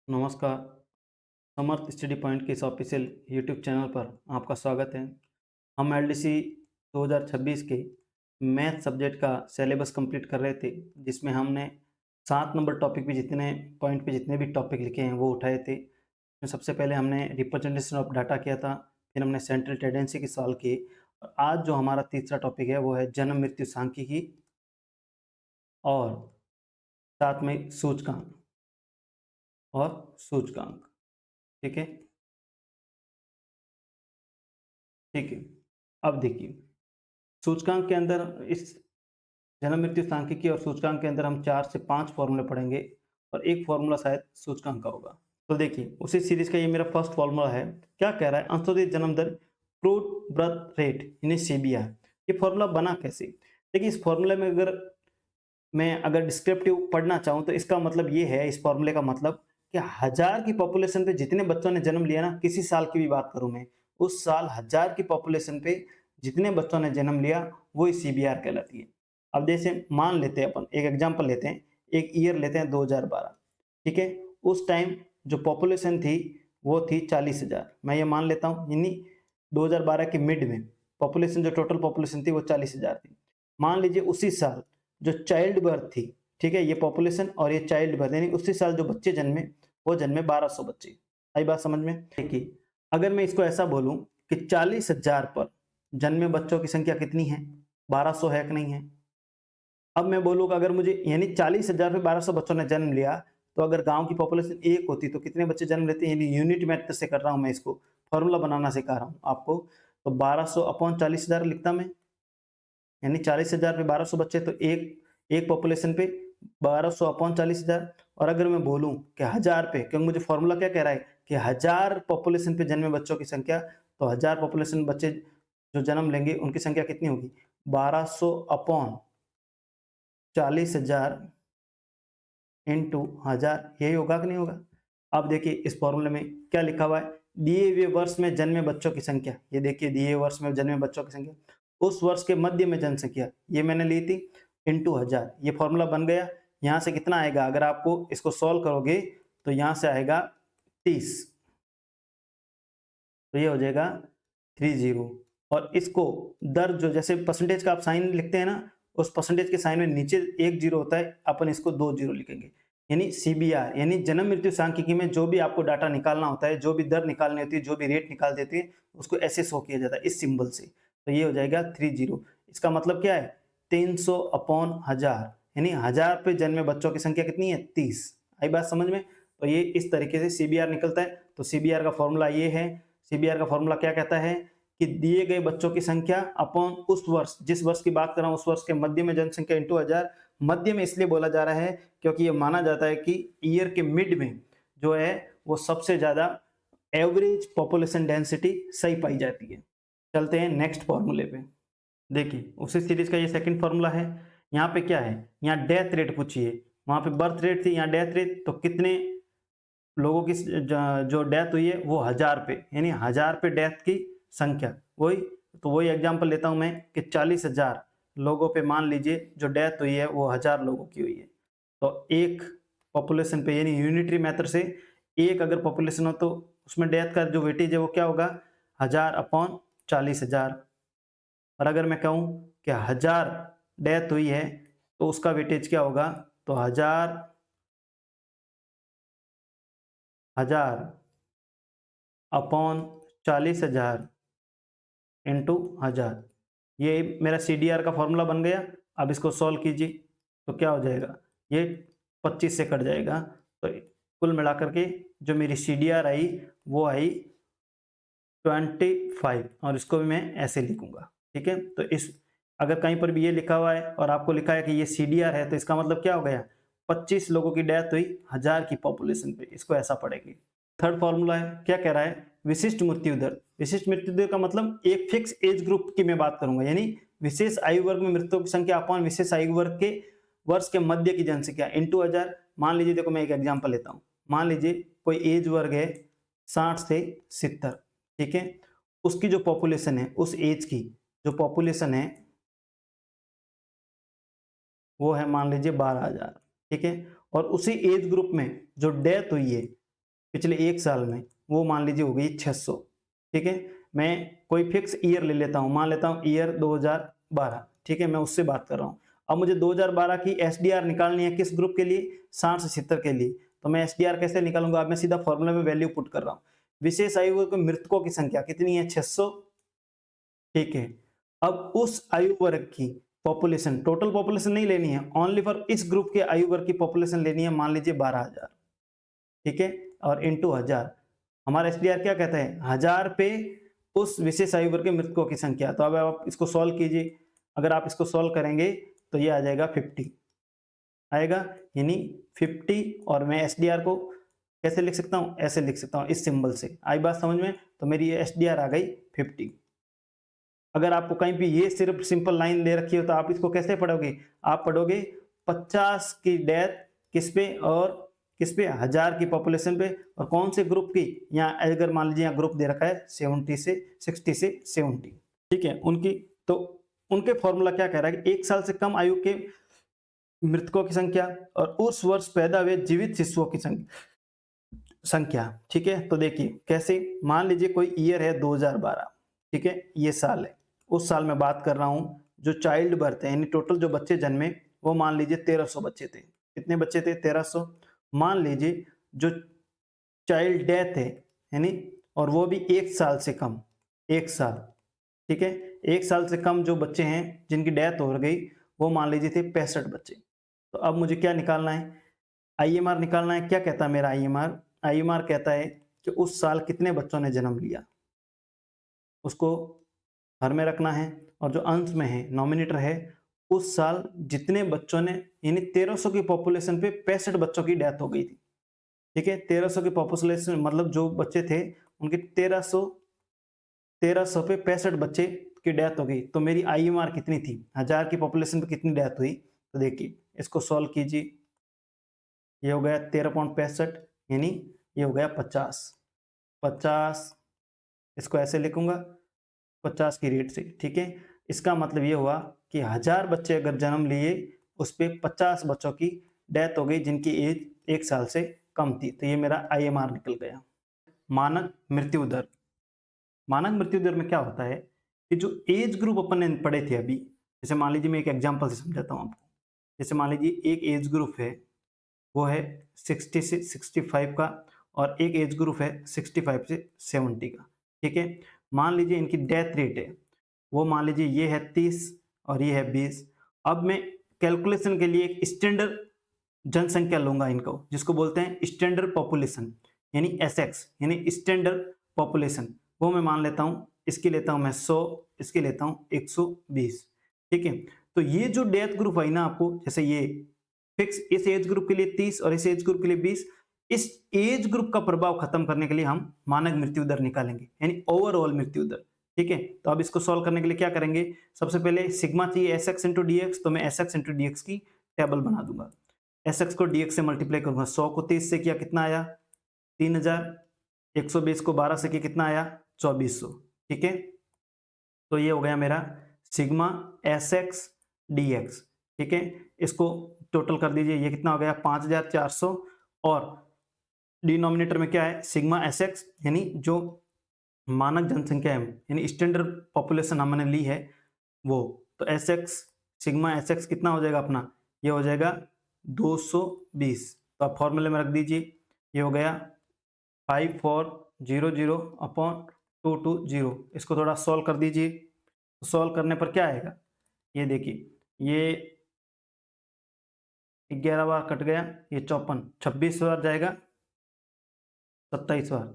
नमस्कार। समर्थ study point के इस ऑफिशियल यूट्यूब चैनल पर आपका स्वागत है। हम एलडीसी 2026 के मैथ सब्जेक्ट का सिलेबस कंप्लीट कर रहे थे, जिसमें हमने 7 नंबर टॉपिक पे जितने पॉइंट पे जितने भी टॉपिक लिखे हैं वो उठाए थे। तो सबसे पहले हमने रिप्रेजेंटेशन ऑफ डाटा किया था, फिर हमने सेंट्रल टेंडेंसी के सवाल किए और आज जो हमारा तीसरा टॉपिक है वो है जन्म मृत्यु सांख्यिकी और साथ में सूचकांक। ठीक है। ठीक है। अब देखिए, सूचकांक के अंदर इस जन्म मृत्यु सांख्यिकी और सूचकांक के अंदर हम 4 से 5 फॉर्मूले पढ़ेंगे और एक फॉर्मूला शायद सूचकांक का होगा। तो देखिए, उसी सीरीज का ये मेरा फर्स्ट फॉर्मूला है। क्या कह रहा है? अंशोदित जन्म दर, क्रूड बर्थ रेट यानी सीबीआर। ये फॉर्मूला बना कैसे? देखिए, इस फॉर्मूले में अगर डिस्क्रिप्टिव पढ़ना चाहूँ तो इसका मतलब ये है, इस फॉर्मूले का मतलब कि 1000 की पॉपुलेशन पे जितने बच्चों ने जन्म लिया ना, किसी साल की भी बात करूं मैं, उस साल 1000 की पॉपुलेशन पे जितने बच्चों ने जन्म लिया वो सीबीआर कहलाती है। अब जैसे मान लेते हैं, अपन एक एग्जांपल लेते हैं, एक ईयर लेते हैं 2012। ठीक है। उस टाइम जो पॉपुलेशन थी वो थी 40,000, मैं ये मान लेता हूँ, यानी 2012 के मिड में पॉपुलेशन, जो टोटल पॉपुलेशन थी वो 40,000 थी। मान लीजिए उसी साल जो चाइल्ड बर्थ थी, ठीक है, ये पॉपुलेशन और ये चाइल्ड बर्थ, यानी उसी साल जो बच्चे जन्मे वो जन्मे 1200 बच्चे। आई बात समझ में? देखिए, अगर मैं इसको ऐसा बोलूं कि 40,000 पर जन्मे बच्चों की संख्या कितनी है, 1200 है कि नहीं है। अब मैं बोलूँ कि अगर मुझे, यानी 40,000 पे 1200 बच्चों ने जन्म लिया, तो अगर गांव की पॉपुलेशन 1 होती तो कितने बच्चे जन्म लेते हैं, यानी यूनिट मेथड से कर रहा हूं मैं, इसको फॉर्मूला बनाना सिखा रहा हूं आपको। तो 1200 अपॉन 40,000 लिखता मैं, यानी 40,000 पे 1200 बच्चे, तो एक पॉपुलेशन पे 1200 अपॉन 40,000। और अगर मैं बोलूं कि 1000 पे, क्योंकि मुझे फॉर्मूला क्या कह रहा है कि 1000 पॉपुलेशन पे जन्मे बच्चों की संख्या, तो 1000 पॉपुलेशन बच्चे जो जन्म लेंगे उनकी संख्या कितनी होगी, 1200 अपॉन 40,000 इंटू 1000, यही होगा कि नहीं होगा। अब देखिए, इस फॉर्मूले में क्या लिखा हुआ है, दिए हुए वर्ष में जन्मे बच्चों की संख्या, ये देखिए दिए हुए वर्ष में जन्मे बच्चों की संख्या, उस वर्ष के मध्य में जनसंख्या, ये मैंने ली थी, इंटू 1000, ये फॉर्मूला बन गया। यहाँ से कितना आएगा, अगर आपको इसको सॉल्व करोगे तो यहाँ से आएगा 30, तो ये हो जाएगा 30। और इसको दर, जो जैसे परसेंटेज का आप साइन लिखते हैं ना, उस परसेंटेज के साइन में नीचे एक जीरो होता है, अपन इसको 2 जीरो लिखेंगे, यानी सीबीआर, यानी जन्म मृत्यु सांख्यिकी में जो भी आपको डाटा निकालना होता है, जो भी दर निकालनी होती है, जो भी रेट निकाल देती है, उसको ऐसे शो किया जाता है इस सिंबल से। तो ये हो जाएगा 30। इसका मतलब क्या है, 300 अपॉन 1000, यानी 1000 पे जन्मे बच्चों की संख्या कितनी है, 30। आई बात समझ में? तो ये इस तरीके से सीबीआर निकलता है। तो सीबीआर का फॉर्मूला ये है। सीबीआर का फॉर्मूला क्या कहता है कि दिए गए बच्चों की संख्या अपॉन उस वर्ष, जिस वर्ष की बात कर रहा हूं, उस वर्ष के मध्य में जनसंख्या इंटू 1000। मध्य में इसलिए बोला जा रहा है क्योंकि ये माना जाता है कि ईयर के मिड में जो है वो सबसे ज्यादा एवरेज पॉपुलेशन डेंसिटी सही पाई जाती है। चलते हैं नेक्स्ट फॉर्मूले पे। देखिए, उसी सीरीज का ये सेकंड फॉर्मूला है। यहाँ पे क्या है, यहाँ डेथ रेट पूछिए, वहां पे बर्थ रेट थी, यहाँ डेथ रेट, तो कितने लोगों की जो डेथ हुई है वो 1000 पे, यानी 1000 पे डेथ की संख्या, वही। तो वही एग्जांपल लेता हूं मैं कि 40,000 लोगों पे मान लीजिए जो डेथ हुई है वो 1000 लोगों की हुई है। तो एक पॉपुलेशन पे, यानी यूनिटरी मेथड से एक अगर पॉपुलेशन हो तो उसमें डेथ का जो वेटेज है वो क्या होगा, 1000 अपॉन 40,000। और अगर मैं कहूं कि 1000 डेथ हुई है तो उसका वेटेज क्या होगा, तो 1000 अपॉन 40,000 इंटू 1000। ये मेरा CDR का फॉर्मूला बन गया। अब इसको सॉल्व कीजिए तो क्या हो जाएगा, ये 25 से कट जाएगा। तो कुल मिलाकर के जो मेरी CDR आई वो आई 25, और इसको भी मैं ऐसे लिखूंगा। ठीक है। तो इस, अगर कहीं पर भी ये लिखा हुआ है और आपको लिखा है कि ये CDR है, तो इसका मतलब क्या हो गया, 25 लोगों की डेथ हुई 1000 की पॉपुलेशन पे, इसको ऐसा पढ़ेंगे। थर्ड फॉर्मूला है, क्या कह रहा है, विशिष्ट मृत्यु दर। विशिष्ट मृत्यु दर का मतलब एक फिक्स एज ग्रुप की मैं बात करूंगा, यानी विशेष आयु वर्ग में मृतकों की संख्या अपॉन विशेष आयु वर्ग के वर्ष के मध्य की जनसंख्या इंटू 1000। मान लीजिए, देखो मैं एक एग्जांपल लेता हूं, मान लीजिए कोई एज वर्ग है 60 से 70, ठीक है, उसकी जो पॉपुलेशन है, उस एज की जो पॉपुलेशन है वो है मान लीजिए 12,000, ठीक है। और उसी एज ग्रुप में जो डेथ हुई है पिछले 1 साल में, वो मान लीजिए हो गई 600। ठीक है? मैं कोई फिक्स ईयर ले लेता हूँ, मान लेता हूँ ईयर 2012। ठीक है? मैं उससे बात कर रहा हूँ। अब मुझे 2012 की एसडीआर निकालनी है किस ग्रुप के लिए? 60 से 70 के लिए। तो मैं एसडीआर कैसे निकालूँगा? अब मैं सीधा फॉर्मूला में वैल्यू पुट कर रहा हूँ। विशेष आयु वर्ग में मृतकों की संख्या कितनी है? 600। ठीक है? अब उस आयु वर्ग की पॉपुलेशन, टोटल पॉपुलेशन नहीं लेनी है, ओनली फॉर इस ग्रुप के आयु वर्ग की पॉपुलेशन लेनी है, मान लीजिए 12,000। ठीक है? और इंटू 1000, हमारा एसडीआर क्या कहता है? 1000 पे उस विशेष आयु वर्ग के मृतकों की संख्या। तो अब आप इसको सॉल्व कीजिए। अगर आप इसको सॉल्व करेंगे तो ये आ जाएगा 50 आएगा, यानी 50। और मैं एसडीआर को कैसे लिख सकता हूँ? ऐसे लिख सकता हूँ, इस सिंबल से। आई बात समझ में? तो मेरी ये एसडीआर आ गई 50। अगर आपको कहीं भी ये सिर्फ सिंपल लाइन दे रखी हो तो आप इसको कैसे पढ़ोगे? आप पढ़ोगे 50 की डेथ किस पे और किस पे? 1000 की पॉपुलेशन पे। और कौन से ग्रुप की? यहाँ अगर मान लीजिए यहाँ ग्रुप दे रखा है 70 से 60 से 70। ठीक है? उनकी तो उनके फॉर्मूला क्या कह रहा है कि 1 साल से कम आयु के मृतकों की संख्या और उस वर्ष पैदा हुए जीवित शिशुओं की संख्या। ठीक है? तो देखिए कैसे, मान लीजिए कोई ईयर है 2012। ठीक है? ये साल है, उस साल में बात कर रहा हूं। जो चाइल्ड बर्थ है, यानी टोटल जो बच्चे जन्मे, वो मान लीजिए 1300 बच्चे थे। कितने बच्चे थे? 1300। मान लीजिए जो चाइल्ड डेथ है, यानी और वो भी 1 साल से कम, 1 साल। ठीक है? 1 साल से कम जो बच्चे हैं जिनकी डेथ हो गई, वो मान लीजिए थे 65 बच्चे। तो अब मुझे क्या निकालना है? आईएमआर निकालना है। क्या कहता है मेरा आईएमआर? आईएमआर कहता है कि उस साल कितने बच्चों ने जन्म लिया, उसको हर में रखना है। और जो अंश में है, नॉमिनेटर है, उस साल जितने बच्चों ने, यानी 1300 की पॉपुलेशन पे 65 बच्चों की डेथ हो गई थी। ठीक है? 1300 की पॉपुलेशन मतलब जो बच्चे थे उनकी 1300 पे 65 बच्चे की डेथ हो गई। तो मेरी आईएमआर कितनी थी? 1000 की पॉपुलेशन पे कितनी डेथ हुई? तो देखिए इसको सॉल्व कीजिए। ये हो गया 13.65, यानी ये हो गया 50। 50 इसको ऐसे लिखूंगा 50 की रेट से। ठीक है? इसका मतलब ये हुआ कि 1000 बच्चे अगर जन्म लिए, उस पे 50 बच्चों की डेथ हो गई जिनकी एज 1 साल से कम थी। तो ये मेरा आईएमआर निकल गया। मानक मृत्यु दर। मानक मृत्यु दर में क्या होता है कि जो एज ग्रुप अपन ने पढ़े थे अभी, जैसे मान लीजिए मैं एक एग्जांपल से समझाता हूँ आपको। जैसे मान लीजिए एक एज ग्रुप है, वो है 60 से 65 का, और एक एज ग्रुप है 65 से 70 का। ठीक है? मान लीजिए इनकी डेथ रेट है, वो मान लीजिए ये है 30 और ये है 20। अब मैं कैलकुलेशन के लिए एक स्टैंडर्ड जनसंख्या लूंगा इनको, जिसको बोलते हैं स्टैंडर्ड पॉपुलेशन, यानी एसएक्स, यानी स्टैंडर्ड पॉपुलेशन। वो मैं मान लेता हूँ, इसकी लेता हूँ मैं 100, इसकी लेता हूँ 120। ठीक है? तो ये जो डेथ ग्रुप है ना, आपको जैसे ये फिक्स, इस एज ग्रुप के लिए 30 और इस एज ग्रुप के लिए 20, इस एज ग्रुप का प्रभाव खत्म करने के लिए हम मानक मृत्यु दर निकालेंगे, यानी ओवरऑल मृत्यु दर। ठीक है? तो अब इसको सॉल्व करने के लिए क्या करेंगे? सबसे पहले सिग्मा चाहिए S x into D x, तो मैं S x into D x की टेबल बना दूंगा। एस एक्स को डी एक्स से मल्टीप्लाई करूंगा। 100 को 30 से किया कितना आया? 3000। 120 को 12 से किया कितना आया? 2400। ठीक है? तो ये हो गया मेरा sigma S x D x. ठीक है? इसको टोटल कर दीजिए, ये कितना हो गया? 5400। और डिनोमिनेटर में क्या है? सिग्मा एस एक्स, यानी जो मानक जनसंख्या है, यानी स्टैंडर्ड पॉपुलेशन हमने ली है वो। तो S x, sigma S x कितना हो जाएगा अपना? ये हो जाएगा 220। तो आप फॉर्मूले में रख दीजिए। ये हो गया 5400 अपॉन 220। इसको थोड़ा सॉल्व कर दीजिए। सॉल्व करने पर क्या आएगा? ये देखिए, ये 11 बार कट गया, ये 54, 26 बार जाएगा, 27 बार।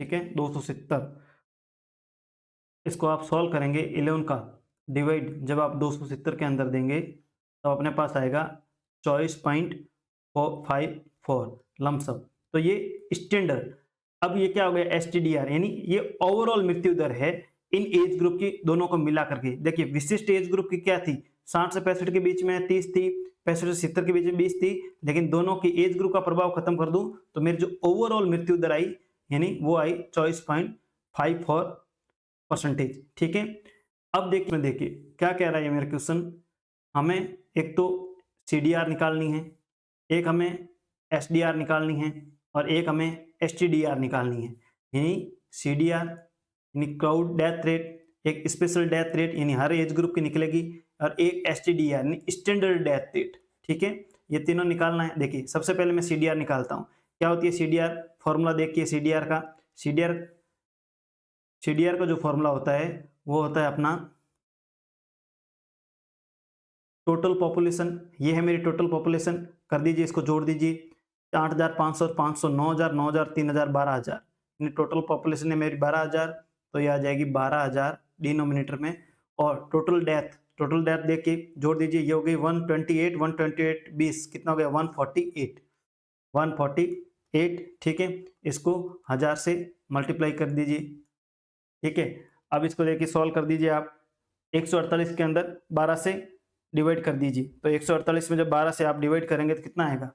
ठीक है? 270। इसको आप सॉल्व करेंगे 11 का डिवाइड, जब आप 270 के अंदर देंगे तो अपने पास आएगा 24.54 लमसम। तो ये स्टैंडर्ड। अब ये क्या हो गया? एसटीडीआर, यानी ये ओवरऑल मृत्यु दर है इन एज ग्रुप की दोनों को मिला करके। देखिए विशिष्ट एज ग्रुप की क्या थी? 60 से 65 के बीच में 30 थी, 65 से 70 के बीच में 20 थी। लेकिन दोनों की एज ग्रुप का प्रभाव खत्म कर दूं तो मेरी जो ओवरऑल मृत्यु दर आई, यानी वो आई 24.54%। ठीक है? अब देखिए क्या कह रहा है ये मेरा क्वेश्चन। हमें एक तो सीडीआर निकालनी है, एक हमें एसडीआर निकालनी है, और एक हमें STDR निकालनी है, यानी CDR यानी क्राउड डेथ रेट, एक स्पेशल डेथ रेट यानी हर एज ग्रुप की निकलेगी, और एक STDR यानी स्टैंडर्ड डेथ रेट। ठीक है, ये तीनों निकालना है। देखिए सबसे पहले मैं CDR निकालता हूँ। क्या होती है CDR? फॉर्मूला देखिए CDR का। CDR का जो फॉर्मूला होता है वो होता है अपना टोटल पॉपुलेशन। ये है मेरी टोटल पॉपुलेशन, कर दीजिए, इसको जोड़ दीजिए। 8,500, 500, 9,000, 9,000, 3,000, 12,000, यानी टोटल पॉपुलेशन है मेरी 12,000, तो ये आ जाएगी 12,000 डिनोमिनेटर में। और टोटल डेथ देखिए, जोड़ दीजिए, ये हो गई 128, 128 20, कितना हो गया 148, 148। ठीक है, इसको 1000 से मल्टीप्लाई कर दीजिए। ठीक है, अब इसको देखिए सॉल्व कर दीजिए आप। 148 के अंदर 12 से डिवाइड कर दीजिए, तो 148 में जब 12 से आप डिवाइड करेंगे तो कितना आएगा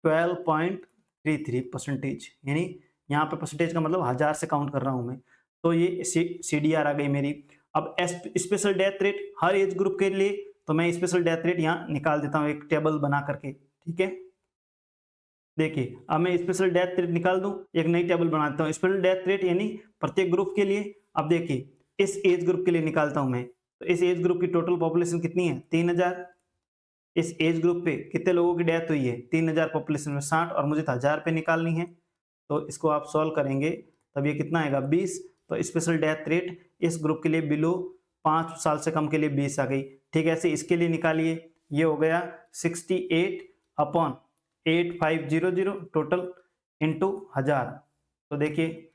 12.33%, यानी यहाँ पे परसेंटेज का मतलब 1000 से काउंट कर रहा हूँ मैं। तो ये CDR आ गई मेरी। अब स्पेशल डेथ रेट हर एज ग्रुप के लिए, तो मैं स्पेशल डेथ रेट यहाँ निकाल देता हूँ एक टेबल बना करके। ठीक है, देखिए अब मैं स्पेशल डेथ रेट निकाल दूं, एक नई टेबल बना देता हूँ स्पेशल डेथ रेट यानी प्रत्येक ग्रुप के लिए। अब देखिए इस एज ग्रुप के लिए निकालता हूं मैं, तो इस एज ग्रुप की टोटल पॉपुलेशन कितनी है 3000। इस एज ग्रुप पे कितने लोगों की डेथ हुई है 3000 पॉपुलेशन में 60, और मुझे 1000 पे निकालनी है, तो इसको आप सॉल्व करेंगे तब ये कितना आएगा 20। तो स्पेशल डेथ रेट इस ग्रुप के लिए बिलो 5 साल से कम के लिए 20 आ गई। ठीक है, ऐसे इसके लिए निकालिए, ये हो गया 68/8500 टोटल इंटू 1000। तो देखिए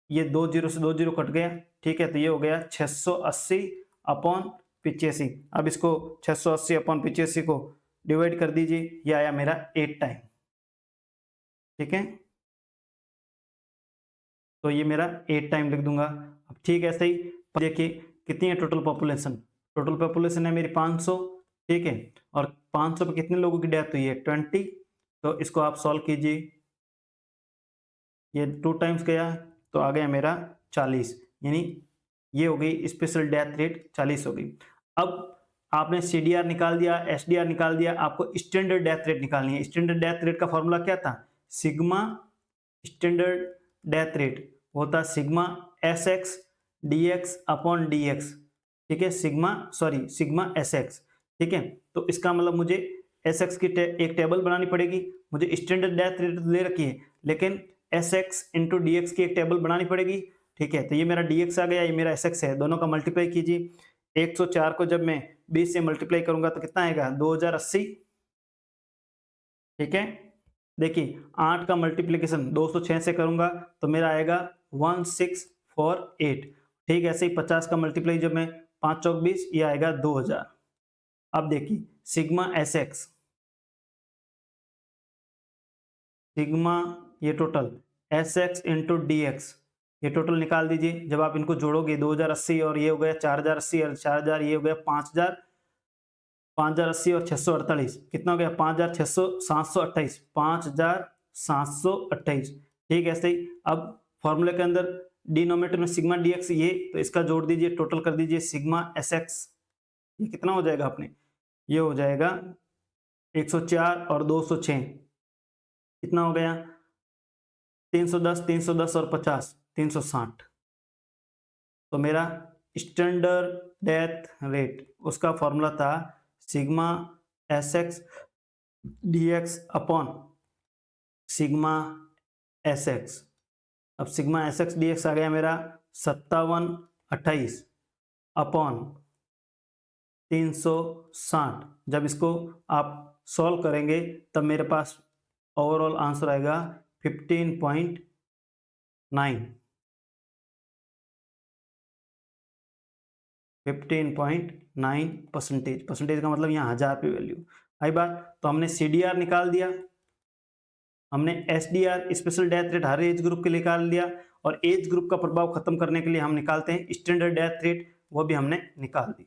ये 2 जीरो से 2 जीरो कट गया। ठीक है, तो ये हो गया 680/85। अब इसको 680/85 को डिवाइड कर दीजिए, ये आया मेरा 8 टाइम। ठीक है, तो ये मेरा 8 टाइम लिख दूंगा। अब ठीक है, ऐसे ही देखिए कितनी है टोटल पॉपुलेशन है मेरी 500। ठीक है, और 500 पे कितने लोगों की डेथ हुई है 20, तो इसको आप सॉल्व कीजिए, ये 2 टाइम्स गया तो आ गया मेरा 40, यानी ये हो गई स्पेशल डेथ रेट 40 हो गई। अब आपने CDR निकाल दिया, SDR निकाल दिया, आपको स्टैंडर्ड डेथ रेट निकालनी है। स्टैंडर्ड डेथ रेट का फॉर्मूला क्या था, सिग्मा स्टैंडर्ड डेथ रेट होता sigma SX dx upon dx। ठीक है, सिग्मा SX। ठीक है, तो इसका मतलब मुझे SX की एक टेबल बनानी पड़ेगी। मुझे स्टैंडर्ड डेथ रेट दे रखी है, लेकिन SX इंटू DX की एक टेबल बनानी पड़ेगी। ठीक है, तो ये मेरा DX आ गया, ये मेरा SX है, दोनों का मल्टीप्लाई कीजिए। 104 को जब मैं 20 से मल्टीप्लाई करूंगा तो कितना आएगा 2080। ठीक है, देखिए 8 का मल्टीप्लीकेशन 206 से करूंगा तो मेरा आएगा 1648। ठीक, ऐसे ही 50 का मल्टीप्लाई जब मैं 5 चौक 20, ये आएगा 2000। अब देखिए सिग्मा SX, सिग्मा ये टोटल SX इंटू DX, ये टोटल निकाल दीजिए। जब आप इनको जोड़ोगे 2080 और ये हो गया 4080 और 4000, ये हो गया 5000, 5080 और 648 कितना हो गया 5728, 5728। ठीक है, ऐसे ही अब फॉर्मूले के अंदर डिनोमिनेटर में सिग्मा DX ये, तो इसका जोड़ दीजिए, टोटल कर दीजिए सिग्मा SX, ये कितना हो जाएगा अपने, ये हो जाएगा 104 और 206, कितना हो गया 310, 310 और 50, 360। तो मेरा स्टैंडर्ड डेथ रेट उसका फॉर्मूला था sigma SX dx upon sigma SX। अब सिग्मा SX dx आ गया मेरा 5728 अपॉन 360। जब इसको आप सॉल्व करेंगे तब मेरे पास ओवरऑल आंसर आएगा 15.9। 15.9 परसेंटेज का मतलब यहाँ 1000 पे वैल्यू आई बात। तो हमने CDR निकाल दिया, हमने SDR स्पेशल डेथ रेट हर एज ग्रुप के लिए निकाल लिया, और एज ग्रुप का प्रभाव खत्म करने के लिए हम निकालते हैं स्टैंडर्ड डेथ रेट, वो भी हमने निकाल दी।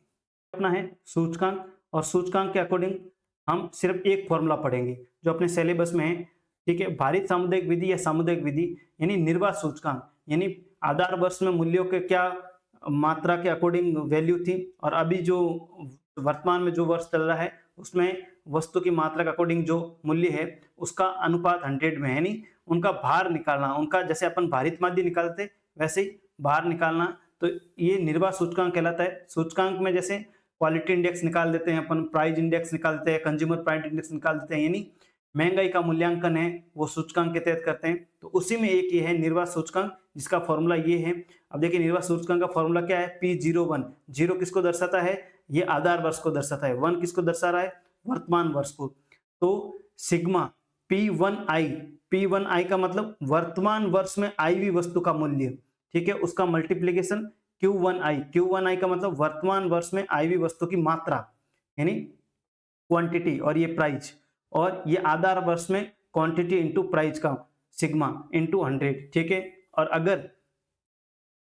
अपना है सूचकांक, और सूचकांक के अकॉर्डिंग हम सिर्फ एक फॉर्मूला पढ़ेंगे जो अपने सिलेबस में है। ठीक है, भारित सामुदायिक विधि या सामुदायिक विधि यानी निर्वात सूचकांक, यानी आधार वर्ष में मूल्यों के क्या मात्रा के अकॉर्डिंग वैल्यू थी, और अभी जो वर्तमान में जो वर्ष चल रहा है उसमें वस्तु की मात्रा के अकॉर्डिंग जो मूल्य है उसका अनुपात 100 में है, यानी उनका भार निकालना, उनका जैसे अपन भारित माध्य निकालते वैसे ही भार निकालना, तो ये निर्वाह सूचकांक कहलाता है। सूचकांक में जैसे क्वालिटी इंडेक्स निकाल देते हैं अपन, प्राइस इंडेक्स निकाल देते हैं, कंज्यूमर प्राइस इंडेक्स निकाल देते हैं, यानी महंगाई का मूल्यांकन है वो सूचकांक के तहत करते हैं। तो उसी में एक ये है निर्वाह सूचकांक, जिसका फॉर्मूला ये है। अब देखिए निर्वाह सूचकांक का फॉर्मूला क्या है, P01। 0 किसको दर्शाता है, ये आधार वर्ष को दर्शाता है। 1 किसको दर्शा रहा है, वर्तमान वर्ष को। तो सिग्मा P1i का मतलब वर्तमान वर्ष में आई हुई वस्तु का मूल्य, ठीक है, उसका मल्टीप्लीकेशन Q1i का मतलब वर्तमान वर्ष में आई हुई वस्तु की मात्रा यानी क्वांटिटी, और ये प्राइस, और ये आधार वर्ष में क्वांटिटी इंटू प्राइस का सिग्मा इंटू 100, ठीक है। और अगर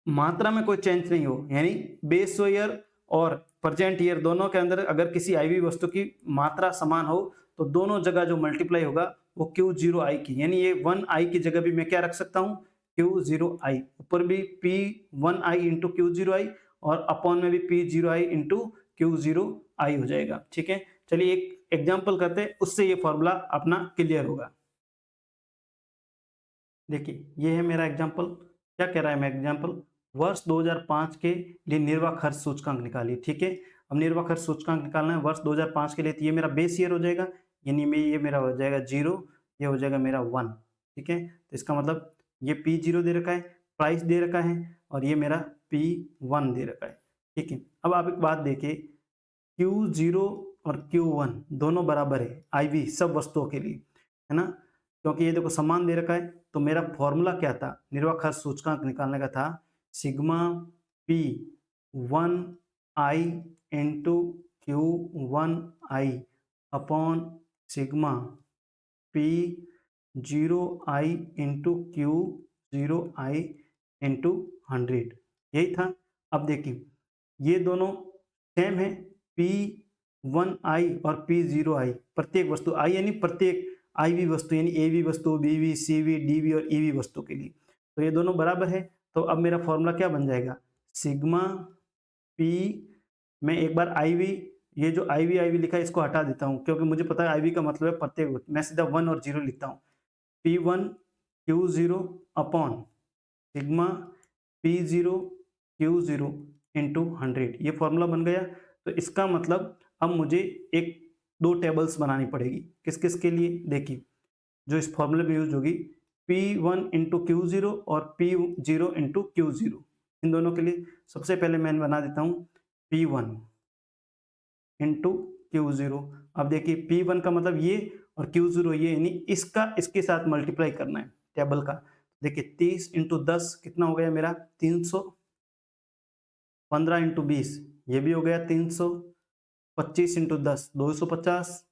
मात्रा में कोई चेंज नहीं हो, यानी बेस ईयर और प्रेजेंट ईयर दोनों के अंदर अगर किसी आई हुई वस्तु की मात्रा समान हो, तो दोनों जगह जो मल्टीप्लाई होगा वो Q0i की, यानी ये 1i की जगह भी मैं क्या रख सकता हूँ, Q0i। ऊपर भी P1i इंटू Q0i और अपॉन में भी P0i इंटू Q0i हो जाएगा, ठीक है। चलिए एक एग्जाम्पल करते हैं, उससे ये फॉर्मूला अपना क्लियर होगा। देखिए ये है मेरा एग्जाम्पल। क्या कह रहा है मेरा एग्जाम्पल, वर्ष 2005 के लिए निर्वाह खर्च सूचकांक निकालिए, ठीक है। अब निर्वाह खर्च सूचकांक निकालना है वर्ष 2005 के लिए, तो ये मेरा बेस ईयर हो जाएगा, यानी में ये मेरा हो जाएगा 0, ये हो जाएगा मेरा 1, ठीक है। तो इसका मतलब ये P0 दे रखा है, प्राइस दे रखा है, और ये मेरा P1 दे रखा है, ठीक है। अब आप एक बात देखिए, Q0 और Q1 दोनों बराबर है IV सब वस्तुओं के लिए, है ना, क्योंकि ये देखो समान दे रखा है। तो मेरा फॉर्मूला क्या था निर्वाह खर्च सूचकांक निकालने का, था sigma P1i into Q1i upon sigma P0i into Q0i into 100, यही था। अब देखिए ये दोनों सेम है, P1i और P0i, प्रत्येक वस्तु i यानी प्रत्येक IV वस्तु, यानी AV वस्तु, BV, CV, DV और EV वस्तु के लिए, तो ये दोनों बराबर है। तो अब मेरा फॉर्मूला क्या बन जाएगा, सिग्मा P, मैं एक बार IV, ये जो IV लिखा है इसको हटा देता हूँ, क्योंकि मुझे पता है IV का मतलब है प्रत्येक, मैं सीधा 1 और 0 लिखता हूँ। P1 Q0 upon sigma P0 Q0 into 100, ये फॉर्मूला बन गया। तो इसका मतलब अब मुझे एक दो टेबल्स बनानी पड़ेगी, किस किस के लिए, देखिए जो इस फॉर्मूले में यूज होगी, P1 इंटू Q0 और P0 इंटू Q0, इन दोनों के लिए सबसे पहले मैं बना देता हूँ P1 इंटू Q0। अब देखिए P1 का मतलब ये और Q0 ये, यानी इसका इसके साथ मल्टीप्लाई करना है टेबल का। देखिए 30 इंटू 10 कितना हो गया मेरा 300, 15 इंटू 20 ये भी हो गया 300, 25 इंटू 10 250,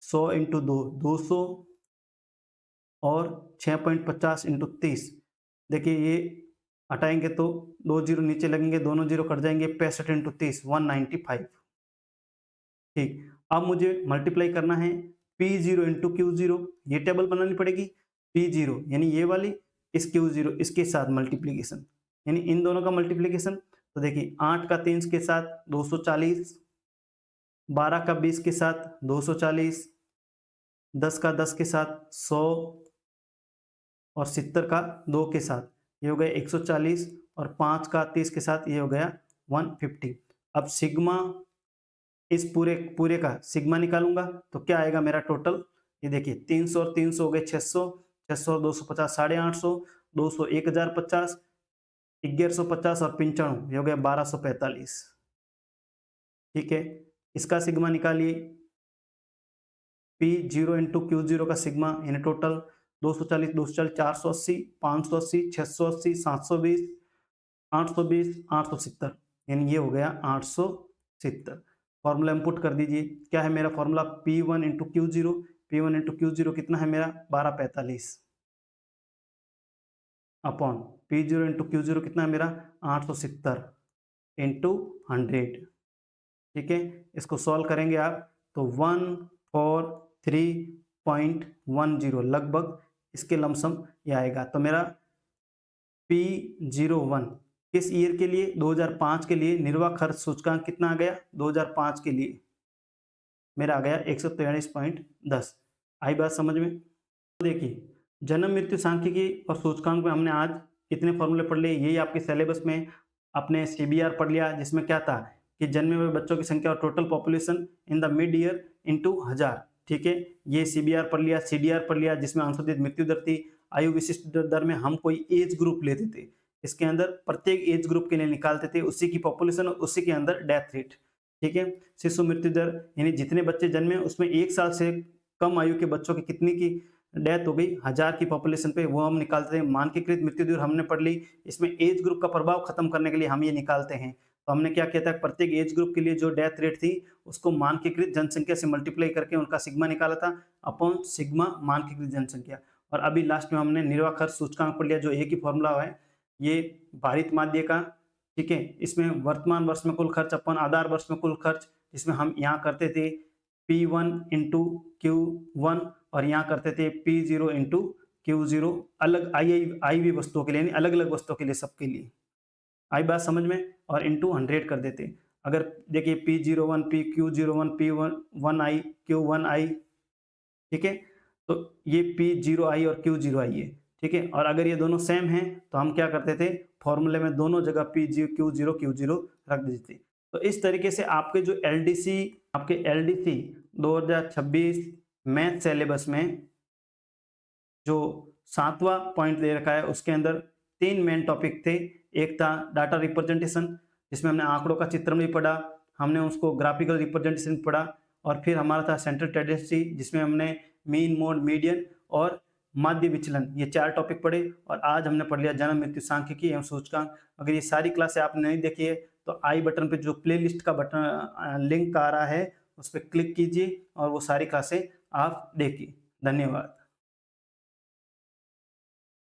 100 इंटू 2 200, और 6.50 इंटू 30, देखिए ये हटाएंगे तो 2 जीरो नीचे लगेंगे, दोनों जीरो कट जाएंगे, 65 इंटू 30 195, ठीक। अब मुझे मल्टीप्लाई करना है P0 इंटू Q0, ये टेबल बनानी पड़ेगी, P0 यानी ये वाली, इस Q0 इसके साथ मल्टीप्लीकेशन, यानी इन दोनों का मल्टीप्लीकेशन। तो देखिए 8 का 3 के साथ 240, 12 का 20 के साथ 240, 10 का 10 के साथ 100, और 70 का 2 के साथ ये हो गया 140, और 5 का 30 के साथ ये हो गया 150। अब सिग्मा, इस पूरे पूरे का सिग्मा निकालूंगा तो क्या आएगा मेरा टोटल, ये देखिए 300 और 300 हो गए 600, 600 और 250 850, 200 1050, 1150 और 95 ये हो गया 1245, ठीक है। इसका सिग्मा निकालिए, P0 इंटू Q0 का सिग्मा यानी टोटल 240 240 480 580 680 720 820 870, यानी ये हो गया 870। फॉर्मूला इनपुट कर दीजिए, क्या है मेरा formula, P1 into Q0, P1 into Q0 कितना है मेरा 1245 अपॉन P0 इंटू Q0 कितना है मेरा 870 इंटू 100, ठीक है। इसको सॉल्व करेंगे आप तो 143.10 लगभग इसके लमसम ये आएगा। तो मेरा P01 किस ईयर के लिए, 2005 के लिए निर्वाह खर्च सूचकांक कितना आ गया, 2005 के लिए मेरा आ गया 143.10। आई बात समझ में। देखिए जन्म मृत्यु सांख्यिकी और सूचकांक में हमने आज इतने फॉर्मूले पढ़ लिए। यही आपके सिलेबस में आपने सीबीआर पढ़ लिया, जिसमें क्या था कि जन्मे हुए बच्चों की संख्या और total population in the mid year into 1000। ठीक है, ये सीबीआर पढ़ लिया, सीडीआर पढ़ लिया, जिसमें अनुशोधित मृत्यु दर थी। आयु विशिष्ट दर में हम कोई एज ग्रुप लेते थे, इसके अंदर प्रत्येक एज ग्रुप के लिए निकालते थे उसी की पॉपुलेशन और उसी के अंदर डेथ रेट। ठीक है, शिशु मृत्यु दर यानी जितने बच्चे जन्मे उसमें 1 साल से कम आयु के बच्चों की कितनी की डेथ हो गई 1000 की पॉपुलेशन पे, वो हम निकालते हैं। मानकीकृत मृत्यु दर हमने पढ़ ली, इसमें एज ग्रुप का प्रभाव खत्म करने के लिए हम ये निकालते हैं। तो हमने क्या किया था, प्रत्येक एज ग्रुप के लिए जो डेथ रेट थी उसको मानकीकृत जनसंख्या से मल्टीप्लाई करके उनका सिग्मा निकाला था अपॉन सिग्मा मानकीकृत जनसंख्या। और अभी लास्ट में हमने निर्वाह खर्च सूचकांक पढ़ लिया, जो एक ही फॉर्मूला है ये भारित माध्य का। ठीक है, इसमें वर्तमान वर्ष में कुल खर्च अपन आधार वर्ष में कुल खर्च, जिसमें हम यहाँ करते थे P1 इंटू Q1 और यहाँ करते थे P0 इंटू Q0 अलग आई वी वस्तुओं के लिए, यानी अलग अलग वस्तुओं के लिए, सबके लिए। आई बात समझ में? और इंटू 100 कर देते। अगर देखिए P01 P Q01 P1 Q1 ठीक है, तो ये P0 और Q0 है। ठीक है, और अगर ये दोनों सेम हैं तो हम क्या करते थे, फॉर्मूले में दोनों जगह Q0 रख देते। तो इस तरीके से आपके जो एलडीसी 2026 मैथ सिलेबस में जो 7वां पॉइंट दे रखा है उसके अंदर 3 मेन टॉपिक थे। एक था डाटा रिप्रेजेंटेशन, जिसमें हमने आंकड़ों का चित्रण भी पढ़ा, हमने उसको ग्राफिकल रिप्रेजेंटेशन पढ़ा, और फिर हमारा था सेंट्रल टेंडेंसी, जिसमें हमने मीन, मोड, मीडियन और माध्य विचलन, ये 4 टॉपिक पढ़े। और आज हमने पढ़ लिया जन्म मृत्यु सांख्यिकी एवं सूचकांक। अगर ये सारी क्लासें आपने नहीं देखी है तो आई बटन पे जो प्लेलिस्ट का बटन लिंक आ रहा है उस पर क्लिक कीजिए और वो सारी क्लासें आप देखिए। धन्यवाद।